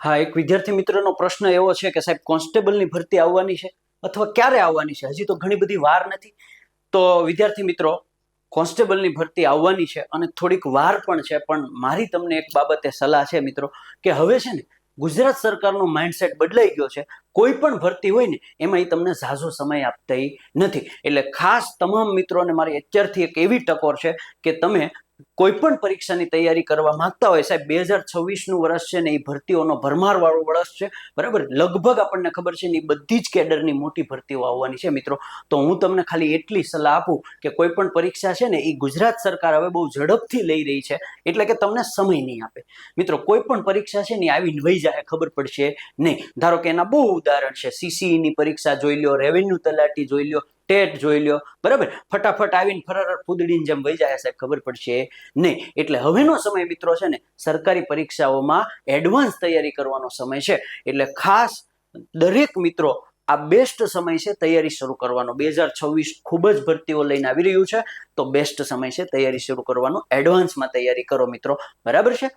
હા, એક વિદ્યાર્થી મિત્રનો પ્રશ્ન એવો છે કે સાહેબ કોન્સ્ટેબલની ભરતી આવવાની છે અથવા ક્યારે આવવાની છે? હજી તો ઘણી બધી વાર નથી. તો વિદ્યાર્થી મિત્રો, કોન્સ્ટેબલની ભરતી આવવાની છે અને થોડીક વાર પણ છે, પણ મારી તમને એક બાબતે સલાહ છે મિત્રો કે હવે છે ને ગુજરાત સરકારનો માઇન્ડસેટ બદલાઈ ગયો છે. કોઈ પણ ભરતી હોય ને એમાં એ તમને ઝાઝો સમય આપતી નથી. એટલે ખાસ તમામ મિત્રોને મારી અત્યારથી એક એવી ટકોર છે કે તમે કોઈ પણ પરીક્ષાની તૈયારી કરવા માંગતા હોય, સાહેબ 2026નું વર્ષ છે ને એ ભરતીઓનો ભરમાર વાળું વર્ષ છે, બરાબર. લગભગ આપણને ખબર છે ને એ બધી જ કેડરની મોટી ભરતીઓ આવવાની છે મિત્રો. તો હું તમને ખાલી એટલી સલાહ આપું કે કોઈ પણ પરીક્ષા છે ને એ ગુજરાત સરકાર હવે બહુ ઝડપથી લઈ રહી છે, એટલે કે તમને સમય નહીં આપે મિત્રો. કોઈ પણ પરીક્ષા છે ને આવીને વહી જાય, ખબર પડશે નહીં. ધારો કે એના બહુ ઉદાહરણ છે. સીસીઈની પરીક્ષા જોઈ લો, રેવન્યુ તલાટી જોઈ લો, ટેટ જોઈ લો, બરાબર. ફટાફટ આવીને ફરર ફૂદડીની જેમ વહી જાય, સાહેબ ખબર પડશે નહીં. એટલે હવેનો સમય મિત્રો છે ને સરકારી પરીક્ષાઓમાં એડવાન્સ તૈયારી કરવાનો સમય છે. એટલે ખાસ દરેક મિત્રો આ બેસ્ટ સમય છે તૈયારી શરૂ કરવાનો. 2026 ખૂબ જ ભરતીઓ લઈને આવી રહ્યું છે, તો બેસ્ટ સમય છે તૈયારી શરૂ કરવાનો. એડવાન્સમાં તૈયારી કરો મિત્રો, બરાબર છે.